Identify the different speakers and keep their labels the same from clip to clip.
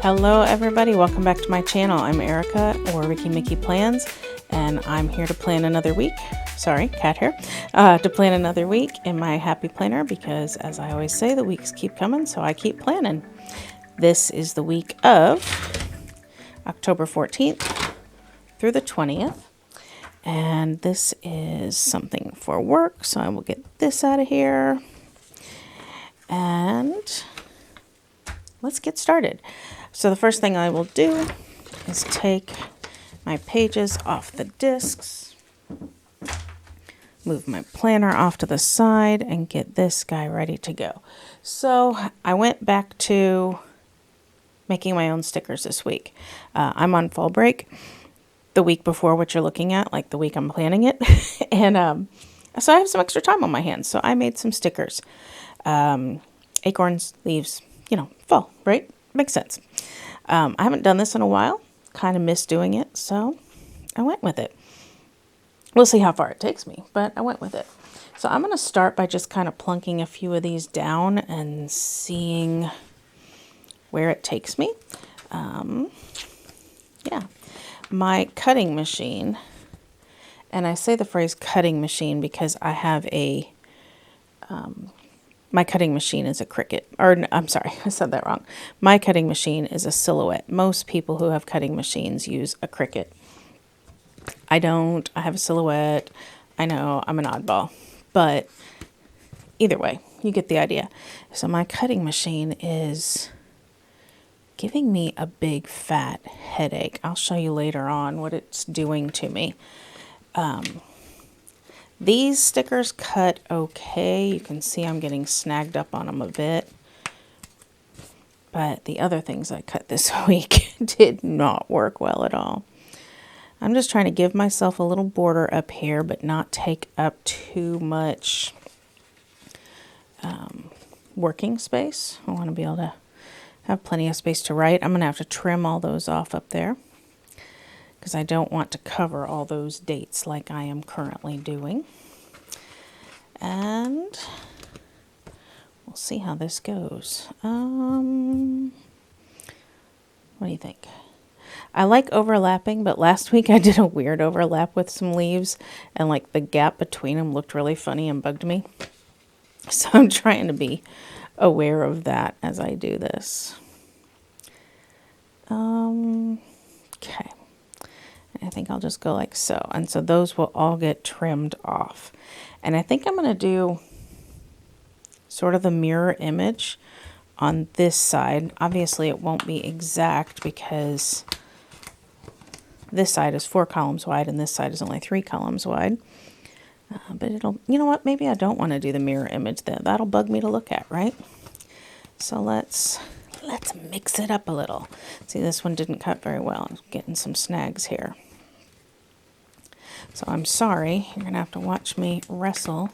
Speaker 1: Hello everybody, welcome back to my channel. I'm Erica, or Ricky Mickey Plans, and I'm here to plan another week. Sorry, cat hair. To plan another week in my happy planner, because as I always say, the weeks keep coming, so I keep planning. This is the week of October 14th through the 20th, and this is something for work, so I will get this out of here, and let's get started. So the first thing I will do is take my pages off the discs, move my planner off to the side, and get this guy ready to go. So I went back to making my own stickers this week. I'm on fall break the week before what you're looking at, like the week I'm planning it. And so I have some extra time on my hands. So I made some stickers. Acorns, leaves, fall, right? Makes sense. I haven't done this in a while. Kind of miss doing it, so I went with it. We'll see how far it takes me, but I went with it. So I'm going to start by just kind of plunking a few of these down and seeing where it takes me. Yeah, my cutting machine, and I say the phrase cutting machine because I have a my cutting machine is a Cricut, or I'm sorry, I said that wrong. My cutting machine is a Silhouette. Most people who have cutting machines use a Cricut. I don't. I have a Silhouette. I know I'm an oddball, but either way, you get the idea. So my cutting machine is giving me a big fat headache. I'll show you later on what it's doing to me. These stickers cut okay. You can see I'm getting snagged up on them a bit. But the other things I cut this week did not work well at all. I'm just trying to give myself a little border up here, but not take up too much working space. I want to be able to have plenty of space to write. I'm going to have to trim all those off up there, because I don't want to cover all those dates like I am currently doing. And we'll see how this goes. What do you think? I like overlapping, but last week I did a weird overlap with some leaves, and like the gap between them looked really funny and bugged me. So I'm trying to be aware of that as I do this. Okay. I think I'll just go like so. And so those will all get trimmed off. And I think I'm going to do sort of the mirror image on this side. Obviously it won't be exact because this side is 4 columns wide and this side is only 3 columns wide. But it'll, you know what, maybe I don't want to do the mirror image then. That'll bug me to look at, right? So let's mix it up a little. See, this one didn't cut very well. I'm getting some snags here. So I'm sorry, you're going to have to watch me wrestle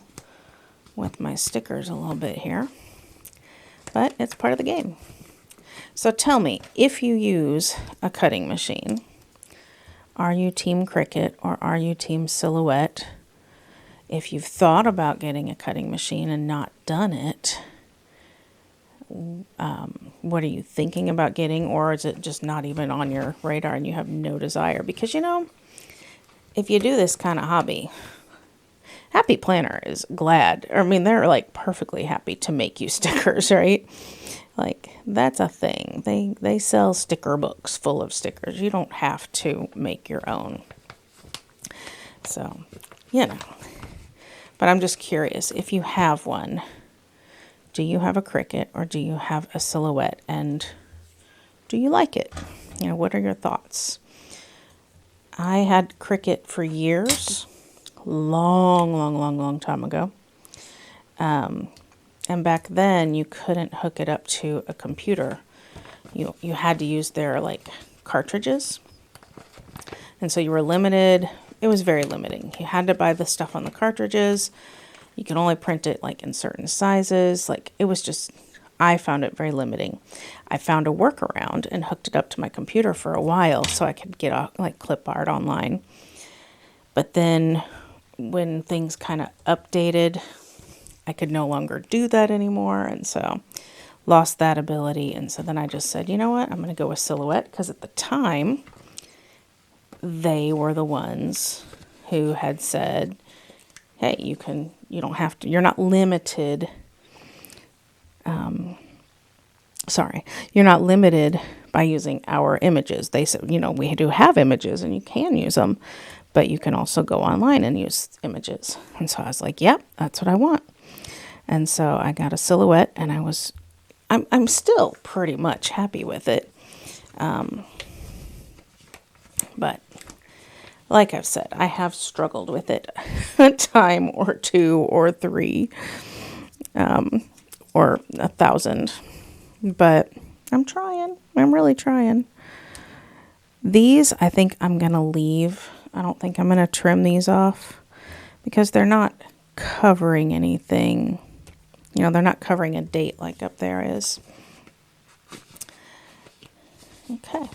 Speaker 1: with my stickers a little bit here. But it's part of the game. So tell me, if you use a cutting machine, are you Team Cricut or are you Team Silhouette? If you've thought about getting a cutting machine and not done it, what are you thinking about getting, or is it just not even on your radar and you have no desire? Because, if you do this kind of hobby, Happy Planner is glad. I mean, they're like perfectly happy to make you stickers, right? Like, that's a thing. They sell sticker books full of stickers. You don't have to make your own. So, But I'm just curious, if you have one, do you have a Cricut or do you have a Silhouette? And do you like it? What are your thoughts? I had Cricut for years, long time ago. And back then you couldn't hook it up to a computer. You had to use their cartridges. And so you were limited. It was very limiting. You had to buy the stuff on the cartridges. You could only print it in certain sizes. It was just, I found it very limiting. I found a workaround and hooked it up to my computer for a while so I could get clip art online. But then when things kind of updated, I could no longer do that anymore. And so lost that ability. And so then I just said, you know what, I'm going to go with Silhouette, because at the time they were the ones who had said, hey, you don't have to, you're not limited. You're not limited by using our images. They said, we do have images and you can use them, but you can also go online and use images. And so I was like, yep, that's what I want. And so I got a Silhouette, and I'm still pretty much happy with it. But like I've said, I have struggled with it a time or two or three, or 1,000, but I'm trying. I'm really trying. These, I think I'm going to leave. I don't think I'm going to trim these off because they're not covering anything. They're not covering a date like up there is. Okay.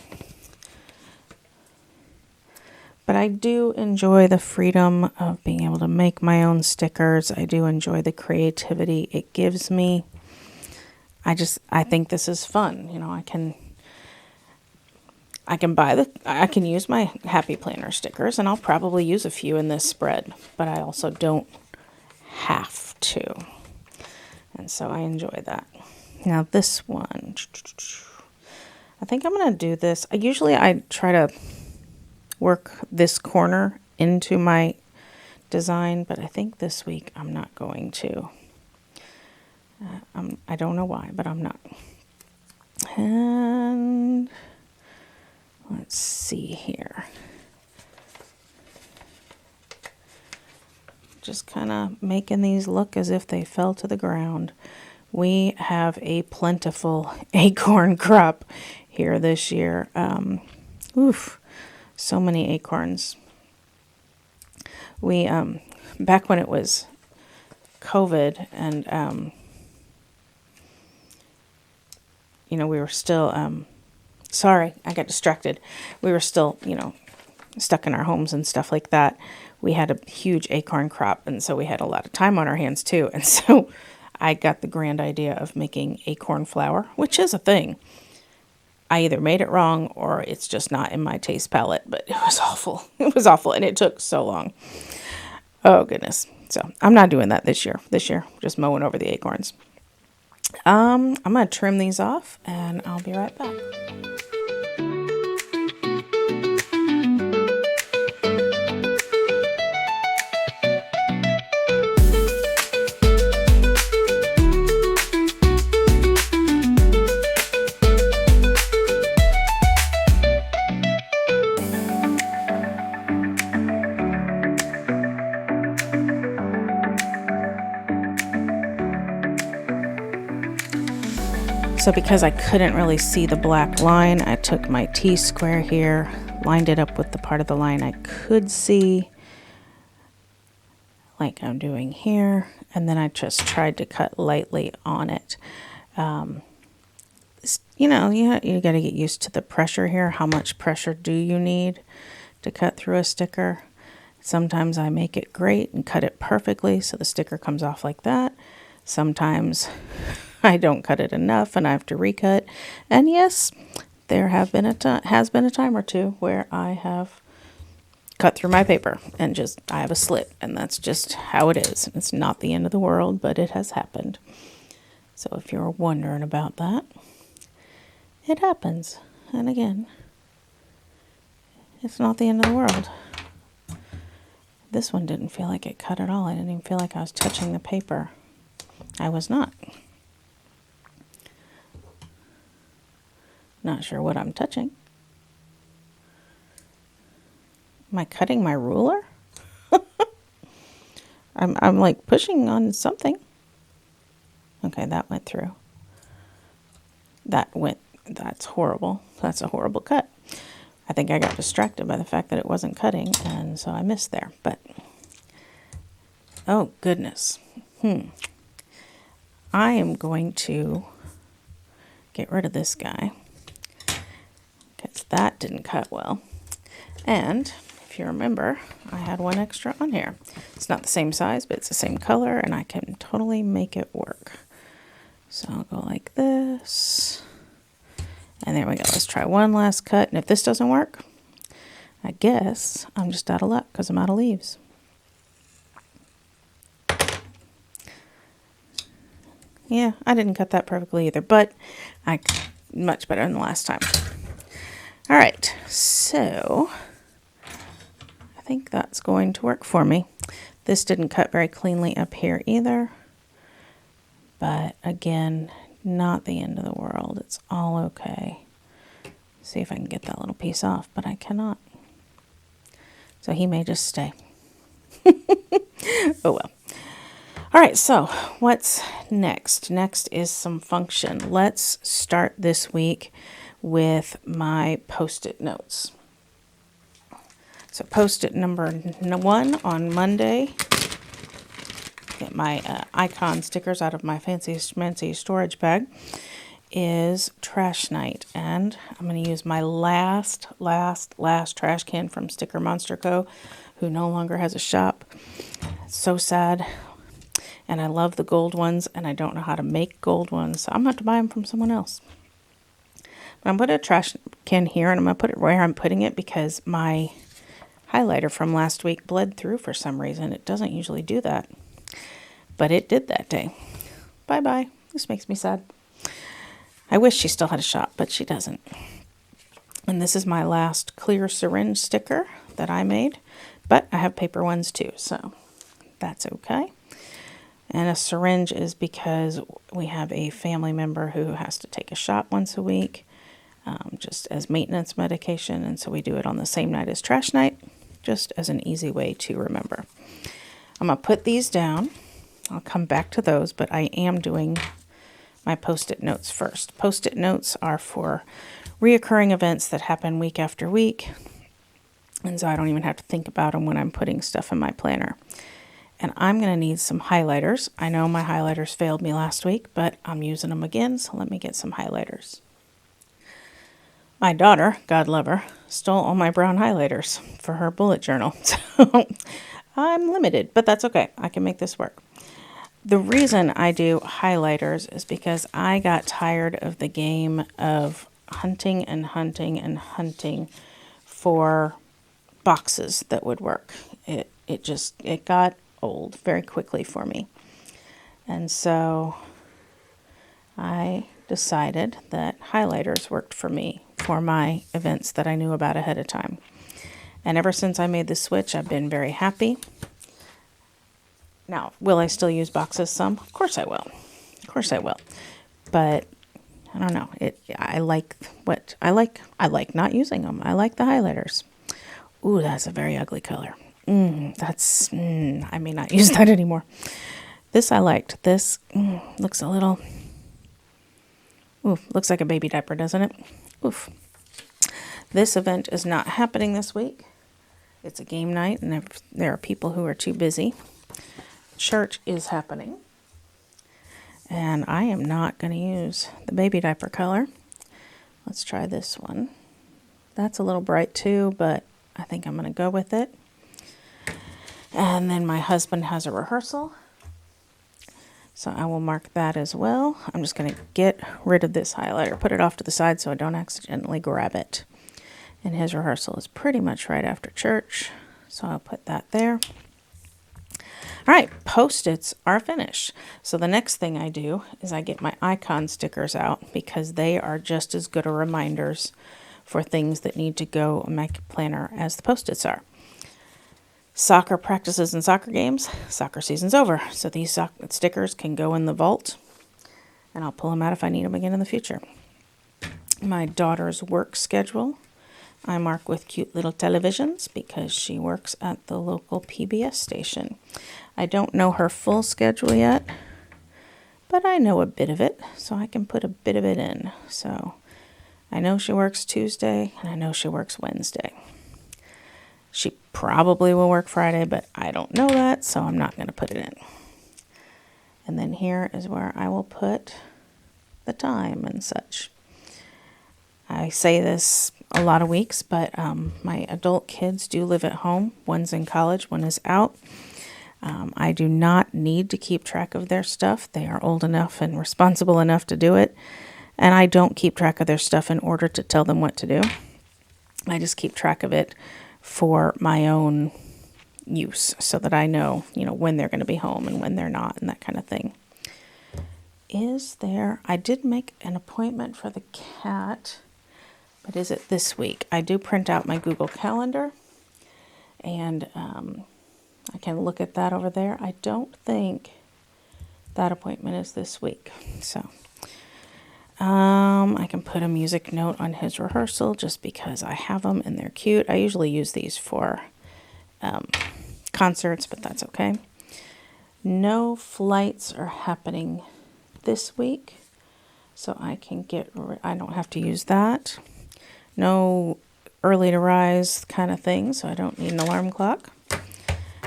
Speaker 1: But I do enjoy the freedom of being able to make my own stickers. I do enjoy the creativity it gives me. I think this is fun. I can use my Happy Planner stickers, and I'll probably use a few in this spread, but I also don't have to. And so I enjoy that. Now this one, I think I'm going to do this. I try to work this corner into my design, but I think this week I'm not going to. I don't know why, but I'm not. And let's see here. Just kind of making these look as if they fell to the ground. We have a plentiful acorn crop here this year. So many acorns. We, back when it was COVID and, we were still, sorry, I got distracted. We were still, stuck in our homes and stuff like that. We had a huge acorn crop, and so we had a lot of time on our hands too. And so I got the grand idea of making acorn flour, which is a thing. I either made it wrong or it's just not in my taste palette, but it was awful. It was awful, and it took so long. Oh, goodness. So I'm not doing that this year. This year, just mowing over the acorns. I'm going to trim these off, and I'll be right back. So because I couldn't really see the black line, I took my T-square here, lined it up with the part of the line I could see, like I'm doing here, and then I just tried to cut lightly on it. You got to get used to the pressure here. How much pressure do you need to cut through a sticker? Sometimes I make it great and cut it perfectly so the sticker comes off like that. Sometimes I don't cut it enough and I have to recut. And yes, there has been a time or two where I have cut through my paper and I have a slit, and that's just how it is. It's not the end of the world, but it has happened. So if you're wondering about that, it happens. And again, it's not the end of the world. This one didn't feel like it cut at all. I didn't even feel like I was touching the paper. I was not. Not sure what I'm touching. Am I cutting my ruler? I'm like pushing on something. Okay, that went through. That's horrible. That's a horrible cut. I think I got distracted by the fact that it wasn't cutting, and so I missed there. But, oh goodness. I am going to get rid of this guy, because that didn't cut well. And if you remember, I had one extra on here. It's not the same size, but it's the same color, and I can totally make it work. So I'll go like this. And there we go. Let's try one last cut. And if this doesn't work, I guess I'm just out of luck because I'm out of leaves. Yeah, I didn't cut that perfectly either, but much better than the last time. All right, so I think that's going to work for me. This didn't cut very cleanly up here either, but again, not the end of the world. It's all okay. See if I can get that little piece off, but I cannot. So he may just stay. Oh well. All right, so what's next? Next is some function. Let's start this week with my Post-it notes. So Post-it number 1 on Monday. Get my icon stickers out of my fancy schmancy storage bag. Is trash night, and I'm going to use my last trash can from Sticker Monster Co., who no longer has a shop. It's so sad. And I love the gold ones, and I don't know how to make gold ones, so I'm going to have to buy them from someone else. But I'm going to put a trash can here, and I'm going to put it where I'm putting it because my highlighter from last week bled through for some reason. It doesn't usually do that, but it did that day. Bye-bye. This makes me sad. I wish she still had a shop, but she doesn't. And this is my last clear syringe sticker that I made, but I have paper ones too, so that's okay. And a syringe is because we have a family member who has to take a shot once a week, just as maintenance medication. And so we do it on the same night as trash night, just as an easy way to remember. I'm going to put these down. I'll come back to those, but I am doing my Post-it notes first. Post-it notes are for reoccurring events that happen week after week. And so I don't even have to think about them when I'm putting stuff in my planner. And I'm going to need some highlighters. I know my highlighters failed me last week, but I'm using them again, so let me get some highlighters. My daughter, God love her, stole all my brown highlighters for her bullet journal. So I'm limited, but that's okay. I can make this work. The reason I do highlighters is because I got tired of the game of hunting and hunting and hunting for boxes that would work. It got old very quickly for me. And so I decided that highlighters worked for me for my events that I knew about ahead of time. And ever since I made the switch, I've been very happy. Now, will I still use boxes some? Of course I will. Of course I will. But I don't know. I like not using them. I like the highlighters. Ooh, that's a very ugly color. I may not use that anymore. This I liked. This looks a little, looks like a baby diaper, doesn't it? Oof. This event is not happening this week. It's a game night, and there are people who are too busy. Church is happening. And I am not going to use the baby diaper color. Let's try this one. That's a little bright too, but I think I'm going to go with it. And then my husband has a rehearsal, so I will mark that as well. I'm just going to get rid of this highlighter, put it off to the side so I don't accidentally grab it. And his rehearsal is pretty much right after church, so I'll put that there. All right, Post-its are finished. So the next thing I do is I get my icon stickers out because they are just as good a reminders for things that need to go in my planner as the Post-its are. Soccer practices and soccer games, soccer season's over. So these stickers can go in the vault, and I'll pull them out if I need them again in the future. My daughter's work schedule, I mark with cute little televisions because she works at the local PBS station. I don't know her full schedule yet, but I know a bit of it, so I can put a bit of it in. So I know she works Tuesday, and I know she works Wednesday. She probably will work Friday, but I don't know that, so I'm not going to put it in. And then here is where I will put the time and such. I say this a lot of weeks, but my adult kids do live at home. One's in college, one is out. I do not need to keep track of their stuff. They are old enough and responsible enough to do it. And I don't keep track of their stuff in order to tell them what to do. I just keep track of it for my own use so that I know, when they're going to be home and when they're not and that kind of thing. I did make an appointment for the cat, but is it this week? I do print out my Google Calendar, and I can look at that over there. I don't think that appointment is this week. So I can put a music note on his rehearsal just because I have them and they're cute. I usually use these for concerts, but that's okay. No flights are happening this week, so I don't have to use that. No early to rise kind of thing, so I don't need an alarm clock.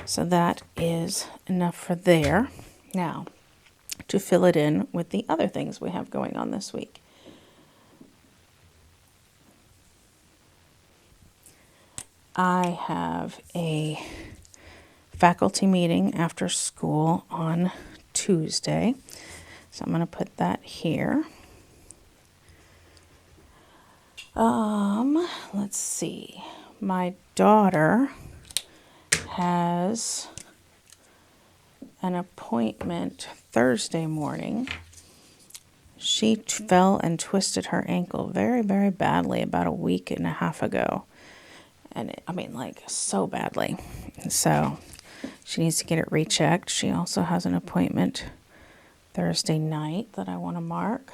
Speaker 1: So that is enough for there. Now, to fill it in with the other things we have going on this week. I have a faculty meeting after school on Tuesday. So I'm going to put that here. Let's see. My daughter has an appointment Thursday morning. She fell and twisted her ankle very, very badly about a week and a half ago. And so badly. So she needs to get it rechecked. She also has an appointment Thursday night that I want to mark.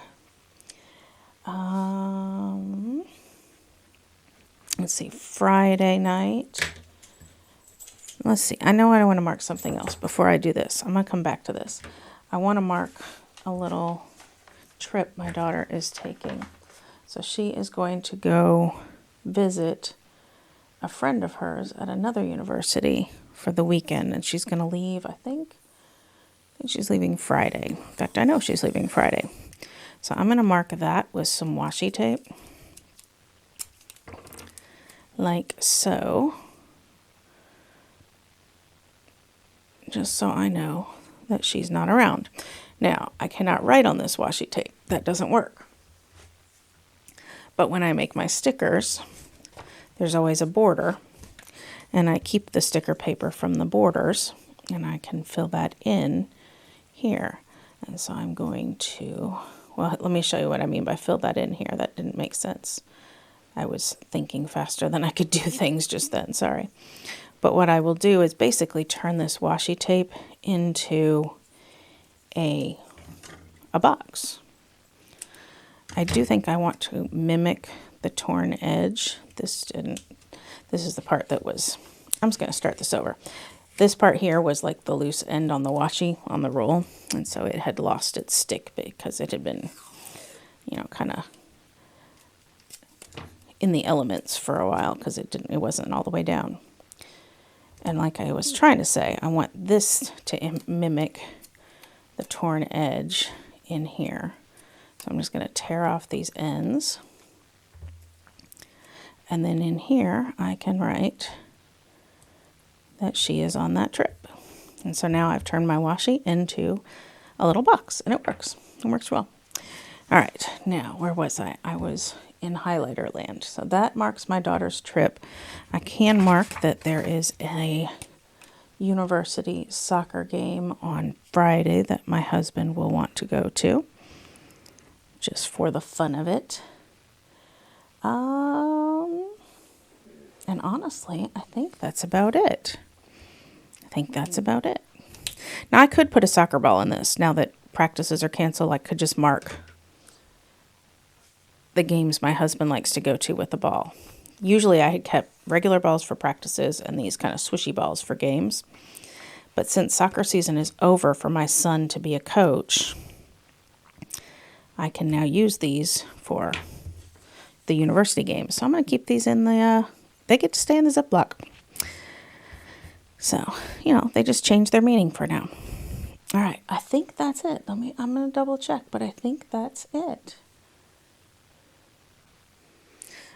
Speaker 1: Let's see, Friday night. Let's see, I know I want to mark something else before I do this. I'm going to come back to this. I want to mark a little trip my daughter is taking. So she is going to go visit a friend of hers at another university for the weekend, and she's going to leave, I think she's leaving Friday. In fact, I know she's leaving Friday. So I'm going to mark that with some washi tape. Like so. Just so I know that she's not around. Now, I cannot write on this washi tape. That doesn't work. But when I make my stickers, there's always a border. And I keep the sticker paper from the borders. And I can fill that in here. And so I'm going to... Well, let me show you what I mean by fill that in here. That didn't make sense. I was thinking faster than I could do things just then. Sorry. But what I will do is basically turn this washi tape into a box. I do think I want to mimic the torn edge. This is the part that was... I'm just going to start this over. This part here was like the loose end on the washi, on the roll. And so it had lost its stick because it had been, kind of in the elements for a while because it wasn't all the way down. And like I was trying to say, I want this to mimic the torn edge in here. So I'm just going to tear off these ends. And then in here, I can write that she is on that trip. And so now I've turned my washi into a little box, and it works. It works well. All right, now, where was I? I was in highlighter land. So that marks my daughter's trip. I can mark that there is a university soccer game on Friday that my husband will want to go to, just for the fun of it. And honestly, I think that's about it. Now, I could put a soccer ball in this. Now that practices are canceled, I could just mark the games my husband likes to go to with the ball. Usually I had kept regular balls for practices and these kind of swishy balls for games. But since soccer season is over for my son to be a coach, I can now use these for the university games. So I'm going to keep these in they get to stay in the Ziploc. So, they just change their meaning for now. All right, I think that's it. I'm going to double check, but I think that's it.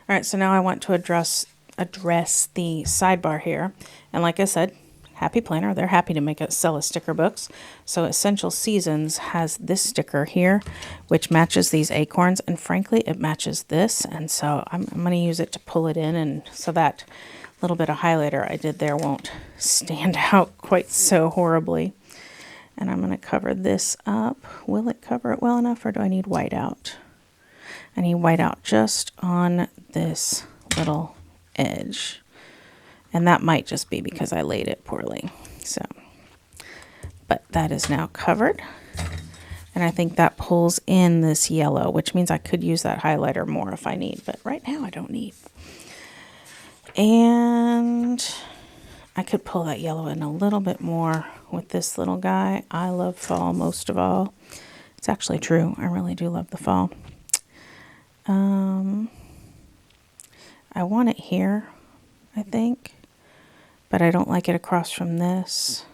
Speaker 1: All right, so now I want to address the sidebar here. And like I said, Happy Planner. They're happy to sell us sticker books. So Essential Seasons has this sticker here, which matches these acorns. And frankly, it matches this. And so I'm going to use it to pull it in. And so that little bit of highlighter I did there won't stand out quite so horribly. And I'm going to cover this up. Will it cover it well enough, or do I need white out? I need white out just on this little edge. And that might just be because I laid it poorly. So, but that is now covered. And I think that pulls in this yellow, which means I could use that highlighter more if I need. But right now I don't need. And I could pull that yellow in a little bit more with this little guy. I love fall most of all. It's actually true. I really do love the fall. I want it here, I think. But I don't like it across from this.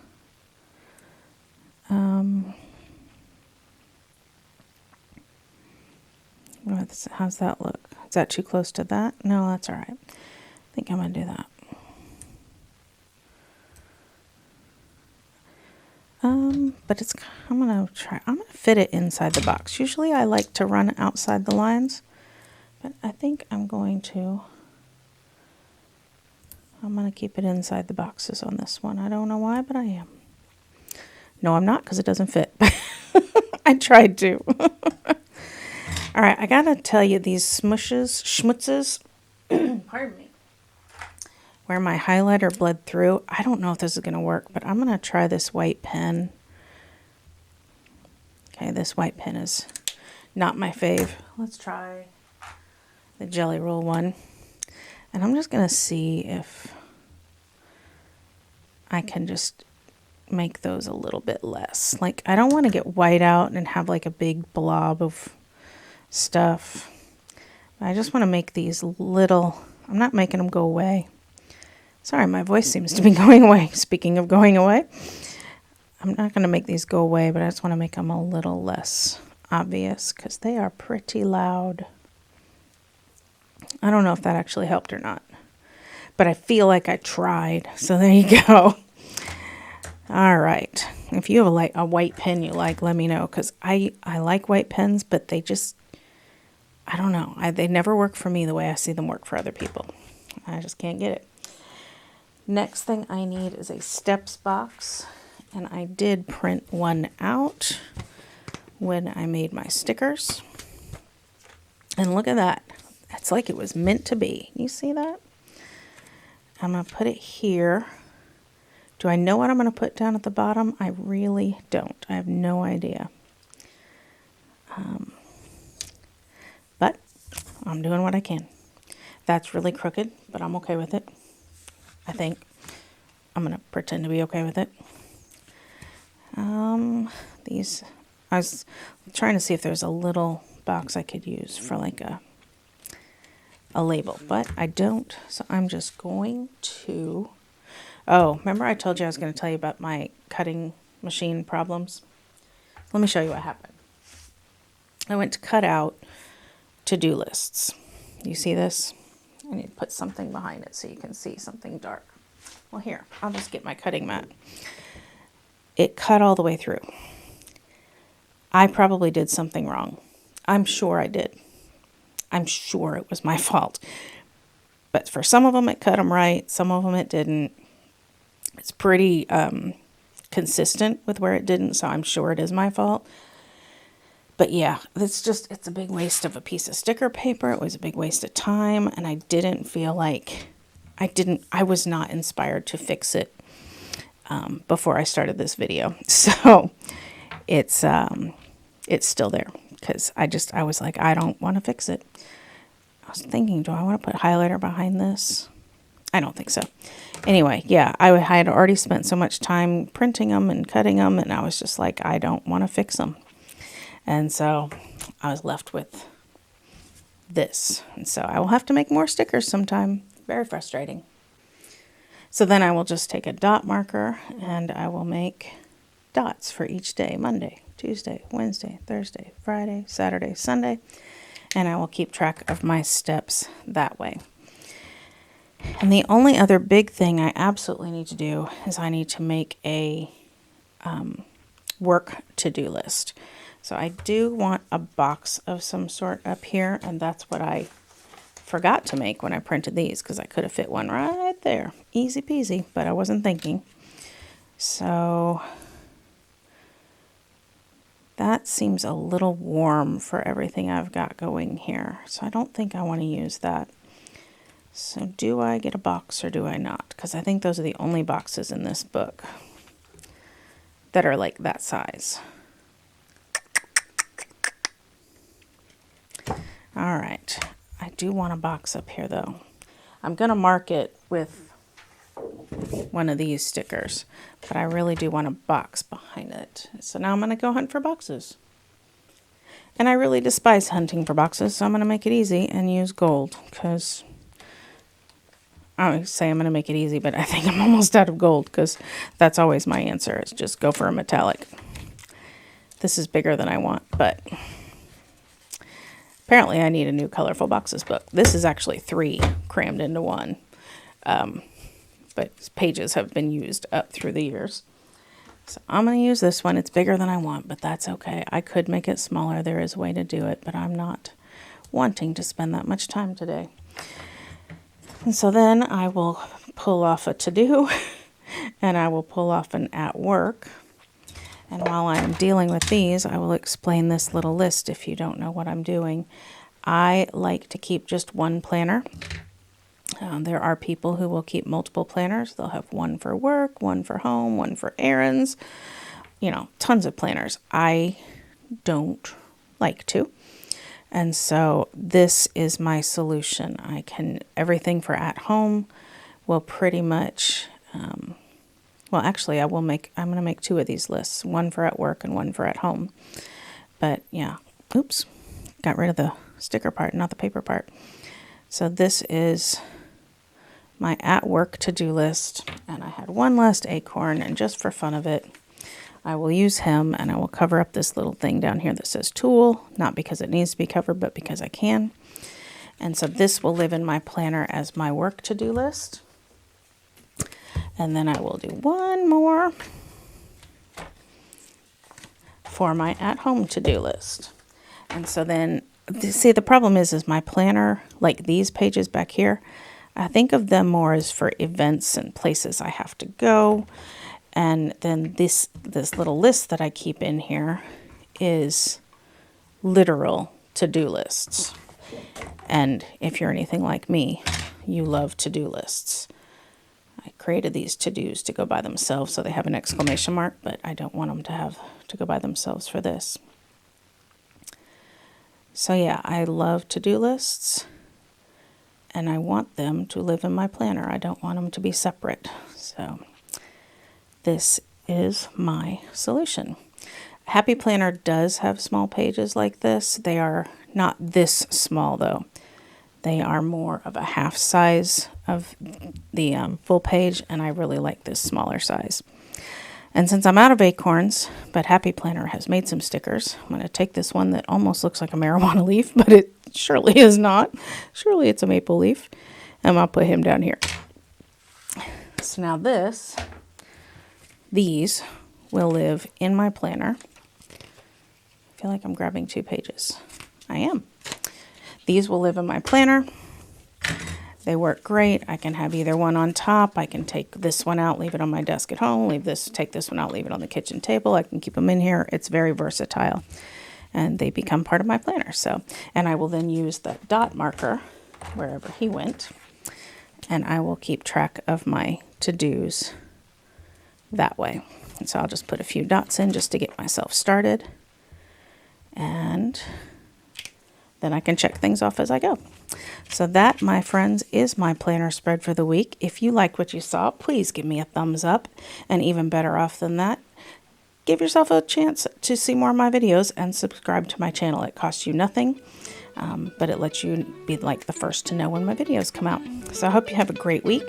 Speaker 1: How's that look? Is that too close to that? No, that's all right. I think I'm going to do that. But I'm going to fit it inside the box. Usually I like to run outside the lines, but I think I'm going to keep it inside the boxes on this one. I don't know why, but I am. No, I'm not, because it doesn't fit. I tried to. All right, I got to tell you, these schmutzes, pardon me, where my highlighter bled through, I don't know if this is going to work, but I'm going to try this white pen. Okay, this white pen is not my fave. Let's try the Jelly Roll one. And I'm just going to see if I can just make those a little bit less. Like, I don't want to get white out and have like a big blob of stuff. I just want to make these little, I'm not making them go away. Sorry, my voice seems to be going away. Speaking of going away, I'm not going to make these go away, but I just want to make them a little less obvious because they are pretty loud. I don't know if that actually helped or not, but I feel like I tried. So there you go. All right. If you have a white pen you like, let me know, because I like white pens, but they just, I don't know. They never work for me the way I see them work for other people. I just can't get it. Next thing I need is a steps box, and I did print one out when I made my stickers. And look at that. It's like it was meant to be. You see that? I'm going to put it here. Do I know what I'm going to put down at the bottom? I really don't. I have no idea. But I'm doing what I can. That's really crooked, but I'm okay with it. I think I'm going to pretend to be okay with it. I was trying to see if there's a little box I could use for like a label, but I don't. So I'm just going to, remember I told you I was going to tell you about my cutting machine problems? Let me show you what happened. I went to cut out to-do lists. You see this? I need to put something behind it so you can see something dark. Well, here, I'll just get my cutting mat. It cut all the way through. I probably did something wrong. I'm sure I did. I'm sure it was my fault. But for some of them, it cut them right. Some of them, it didn't. It's pretty consistent with where it didn't, so I'm sure it is my fault. But yeah, it's a big waste of a piece of sticker paper. It was a big waste of time, and I didn't feel like, I was not inspired to fix it before I started this video. So it's still there because I was like, I don't want to fix it. I was thinking, do I want to put highlighter behind this? I don't think so. Anyway, yeah, I had already spent so much time printing them and cutting them, and I was just like, I don't want to fix them. And so I was left with this. And so I will have to make more stickers sometime. Very frustrating. So then I will just take a dot marker and I will make dots for each day. Monday, Tuesday, Wednesday, Thursday, Friday, Saturday, Sunday. And I will keep track of my steps that way. And the only other big thing I absolutely need to do is I need to make a work to-do list. So I do want a box of some sort up here, and that's what I forgot to make when I printed these, because I could have fit one right there. Easy peasy, but I wasn't thinking. So that seems a little warm for everything I've got going here. So I don't think I want to use that. So do I get a box or do I not? Because I think those are the only boxes in this book that are like that size. All right. I do want a box up here though. I'm going to mark it with one of these stickers, but I really do want a box behind it. So now I'm going to go hunt for boxes. And I really despise hunting for boxes, so I'm going to make it easy and use gold, because I would say I'm going to make it easy, but I think I'm almost out of gold, because that's always my answer, is just go for a metallic. This is bigger than I want, but apparently I need a new colorful boxes book. This is actually 3 crammed into one. But pages have been used up through the years. So I'm going to use this one. It's bigger than I want, but that's okay. I could make it smaller. There is a way to do it, but I'm not wanting to spend that much time today. And so then I will pull off a to-do, and I will pull off an at work. And while I'm dealing with these, I will explain this little list if you don't know what I'm doing. I like to keep just one planner. There are people who will keep multiple planners. They'll have one for work, one for home, one for errands, tons of planners. I don't like to. And so this is my solution. Everything for at home will pretty much, well, actually I'm going to make 2 of these lists, one for at work and one for at home. But yeah, oops, got rid of the sticker part, not the paper part. So this is my at work to-do list, and I had one last acorn, and just for fun of it, I will use him, and I will cover up this little thing down here that says tool, not because it needs to be covered, but because I can. And so this will live in my planner as my work to-do list. And then I will do one more for my at-home to-do list. And so then, see, the problem is my planner, like these pages back here, I think of them more as for events and places I have to go. And then this little list that I keep in here is literal to-do lists. And if you're anything like me, you love to-do lists. I created these to-dos to go by themselves, so they have an exclamation mark, but I don't want them to have to go by themselves for this. So yeah, I love to-do lists, and I want them to live in my planner. I don't want them to be separate. So this is my solution. Happy Planner does have small pages like this. They are not this small though. They are more of a half size of the full page, and I really like this smaller size. And since I'm out of acorns, but Happy Planner has made some stickers, I'm going to take this one that almost looks like a marijuana leaf, but it surely is not. Surely it's a maple leaf. And I'll put him down here. So now these will live in my planner. I feel like I'm grabbing 2 pages. I am. These will live in my planner. They work great. I can have either one on top. I can take this one out, leave it on my desk at home, take this one out, leave it on the kitchen table. I can keep them in here. It's very versatile, and they become part of my planner. So, and I will then use the dot marker wherever he went, and I will keep track of my to-dos that way. And so I'll just put a few dots in just to get myself started, and then I can check things off as I go. So that, my friends, is my planner spread for the week. If you like what you saw, please give me a thumbs up. And even better off than that, give yourself a chance to see more of my videos and subscribe to my channel. It costs you nothing, but it lets you be like the first to know when my videos come out. So I hope you have a great week.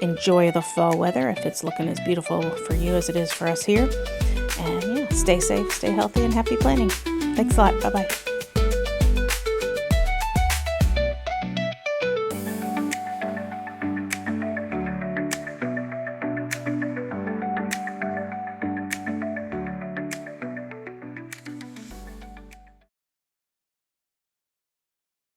Speaker 1: Enjoy the fall weather if it's looking as beautiful for you as it is for us here. And yeah, stay safe, stay healthy, and happy planning. Thanks a lot. Bye-bye.